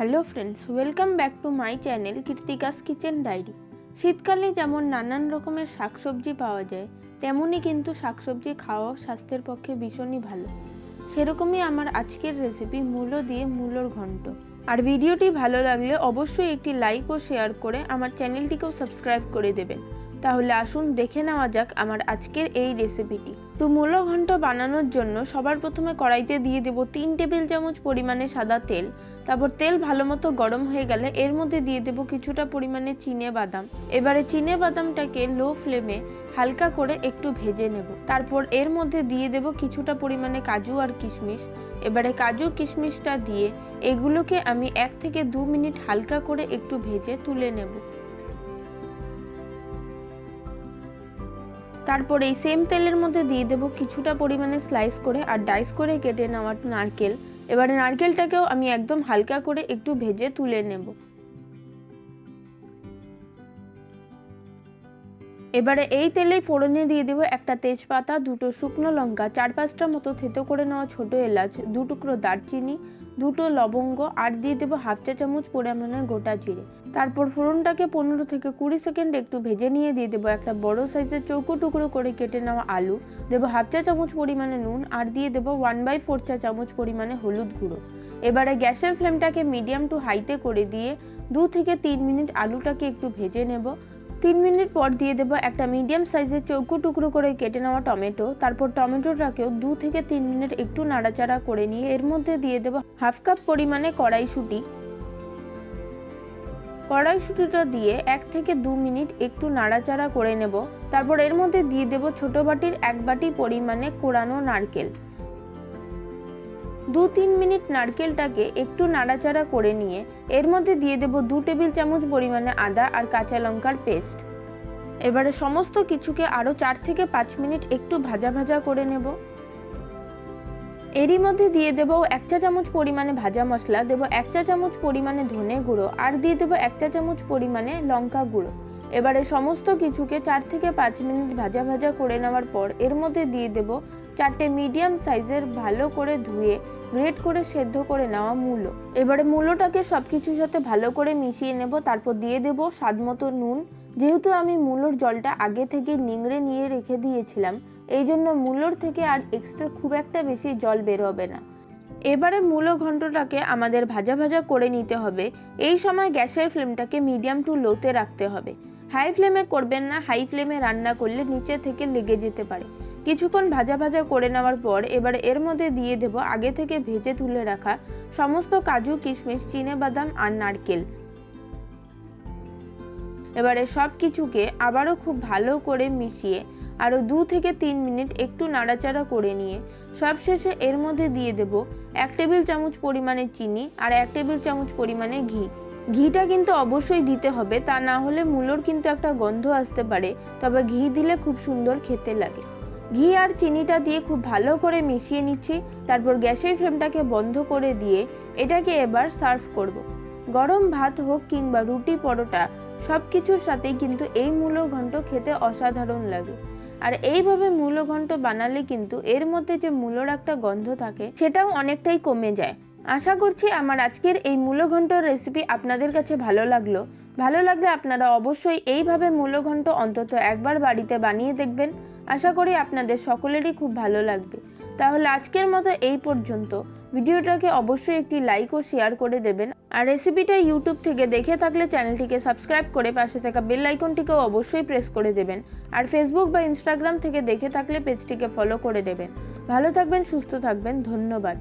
Hello friends, welcome back to my channel Kritika's kitchen diary. শীতকালে যেমন নানান রকমের শাকসবজি পাওয়া যায়, তেমনই কিন্তু শাকসবজি খাওয়া স্বাস্থ্যের পক্ষে ভীষণই ভালো। সেরকমই আমার আজকের রেসিপি মূলো দিয়ে মূলোর ঘন্ট। আর ভিডিওটি ভালো লাগলে অবশ্যই একটি লাইক ও শেয়ার করে আমার চ্যানেলটিকেও সাবস্ক্রাইব করে দেবেন। তাহলে আসুন দেখে নেওয়া যাক আমার আজকের এই রেসিপিটি। তো মূলো ঘন্ট বানানোর জন্য সবার প্রথমে কড়াইতে দিয়ে দেব 3 টেবিল চামচ পরিমাণে সাদা তেল। তারপর তেল ভালো মতো গরম হয়ে গেলে এর মধ্যে দিয়ে দেব কিছুটা পরিমাণে চিনে বাদাম। এবারে চিনে বাদামটাকে লো ফ্লেমে হালকা করে একটু ভেজে নেব। তারপর এর মধ্যে দিয়ে দেব কিছুটা পরিমাণে কাজু আর কিশমিশ। এবারে কাজু কিশমিশটা দিয়ে এগুলোকে আমি 1 থেকে 2 মিনিট হালকা করে একটু ভেজে তুলে নেব। তারপর এই সেম তেলের মধ্যে দিয়ে দেব কিছুটা পরিমাণে স্লাইস করে আর ডাইস করে কেটে নেওয়া নারকেল। এবারে নারকেলটাকেও আমি একদম হালকা করে একটু ভেজে তুলে নেব। এবারে এই তেলেই ফোড়নে দিয়ে দেব একটা তেজপাতা, 2টো শুকনো লঙ্কা, 4-5টা মতো থেতো করে নেওয়া ছোট এলাচ, 2 টুকরো দারচিনি, 2টো লবঙ্গ আর দিয়ে দেব 1/2 চা চামচ পরিমাণে গোটা জিরে। তারপর ফোড়নটাকে 15 থেকে 20 সেকেন্ড একটু ভেজে নিয়ে দিয়ে দেবো একটা বড় সাইজের চৌকো টুকরো করে কেটে নেওয়া আলু, দেবো 1/2 চা চামচ পরিমাণে নুন আর দিয়ে দেবো 1/4 চা চামচ পরিমাণে হলুদ গুঁড়ো। এবারে গ্যাসের ফ্লেমটাকে মিডিয়াম টু হাইতে করে দিয়ে 2 থেকে 3 মিনিট আলুটাকে একটু ভেজে নেব। 3 মিনিট পর দিয়ে দেবো একটা মিডিয়াম সাইজের চৌকো টুকরো করে কেটে নেওয়া টমেটো। তারপর টমেটোটাকেও 2 থেকে 3 মিনিট একটু নাড়াচাড়া করে নিয়ে এর মধ্যে দিয়ে দেবো 1/2 কাপ পরিমাণে কড়াইশুঁটি। কড়াইশুঁটিটা দিয়ে 1 থেকে 2 মিনিট একটু নাড়াচাড়া করে নেব। তারপর এর মধ্যে দিয়ে দেব ছোট বাটির 1 বাটি পরিমাণে কোড়ানো নারকেল। 2-3 মিনিট নারকেলটাকে একটু নাড়াচাড়া করে নিয়ে এর মধ্যে দিয়ে দেব 2 টেবিল চামচ পরিমাণে আদা আর কাঁচা লঙ্কার পেস্ট। এবারে সমস্ত কিছুকে আরও 4 থেকে 5 মিনিট একটু ভাজা ভাজা করে নেব। এরই মধ্যে দিয়ে দেব 1 চা চামচ পরিমাণে ভাজা মশলা, দেব 1 চা চামচ পরিমাণে ধনে গুঁড়ো আর দিয়ে দেব 1 চা চামচ পরিমাণে লঙ্কা গুঁড়ো। এবারে সমস্ত কিছুকে 4 থেকে 5 মিনিট ভাজা ভাজা করে নেওয়ার পর এর মধ্যে দিয়ে দেব 4টে মিডিয়াম সাইজের ভালো করে ধুয়ে গ্রেট করে সেদ্ধ করে নেওয়া মূলো। এবারে মূলোটাকে সব কিছুর সাথে ভালো করে মিশিয়ে নেব। তারপর দিয়ে দেব স্বাদমতো নুন। যেহেতু আমি মূলোর জলটা আগে থেকে নিংড়ে নিয়ে রেখে দিয়েছিলাম, এই জন্য মূলোর থেকে আর এক্সট্রা খুব একটা বেশি জল বের হবে না। এবারে মূলো ঘন্টটাকে আমাদের ভাজা ভাজা করে নিতে হবে। এই সময় গ্যাসের ফ্লেমটাকে মিডিয়াম টু লোতে রাখতে হবে। হাই ফ্লেমে করবেন না, হাই ফ্লেমে রান্না করলে নিচে থেকে লেগে যেতে পারে। কিছুক্ষণ ভাজা ভাজা করে নেওয়ার পর এবারে এর মধ্যে দিয়ে দেব আগে থেকে ভেজে তুলে রাখা সমস্ত কাজু কিশমিশ, চিনেবাদাম আর নারকেল। এবারে সব কিছুকে আবারও খুব ভালো করে মিশিয়ে আরও 2 থেকে 3 মিনিট একটু নাড়াচাড়া করে নিয়ে সবশেষে এর মধ্যে দিয়ে দেব 1 টেবিল চামচ পরিমাণে চিনি আর 1 টেবিল চামচ পরিমাণে ঘি। ঘিটা কিন্তু অবশ্যই দিতে হবে, তা না হলে মূলোর কিন্তু একটা গন্ধ আসতে পারে, তবে ঘি দিলে খুব সুন্দর খেতে লাগে। ঘি আর চিনিটা দিয়ে খুব ভালো করে মিশিয়ে নিচ্ছি। তারপর গ্যাসের ফ্লেমটাকে বন্ধ করে দিয়ে এটাকে এবার সার্ভ করব। গরম ভাত হোক কিংবা রুটি, পরোটা সব কিছুর সাথেই কিন্তু এই মূলো ঘন্ট খেতে অসাধারণ লাগে। আর এইভাবে মূলো ঘন্ট বানালে কিন্তু এর মধ্যে যে মূলোর একটা গন্ধ থাকে সেটাও অনেকটাই কমে যায়। আশা করছি আমার আজকের এই মূলো ঘন্টর রেসিপি আপনাদের কাছে ভালো লাগলে আপনারা অবশ্যই এইভাবে মূলো ঘন্ট অন্তত একবার বাড়িতে বানিয়ে দেখবেন। আশা করি আপনাদের সকলেরই খুব ভালো লাগবে। তাহলে আজকের মতো এই পর্যন্ত। ভিডিওটাকে অবশ্যই একটি লাইক ও শেয়ার করে দেবেন। আর রেসিপিটা ইউটিউব থেকে দেখে থাকলে চ্যানেলটিকে সাবস্ক্রাইব করে পাশে থাকা বেল আইকনটিকেও অবশ্যই প্রেস করে দেবেন। আর ফেসবুক বা ইনস্টাগ্রাম থেকে দেখে থাকলে পেজটিকে ফলো করে দেবেন। ভালো থাকবেন, সুস্থ থাকবেন, ধন্যবাদ।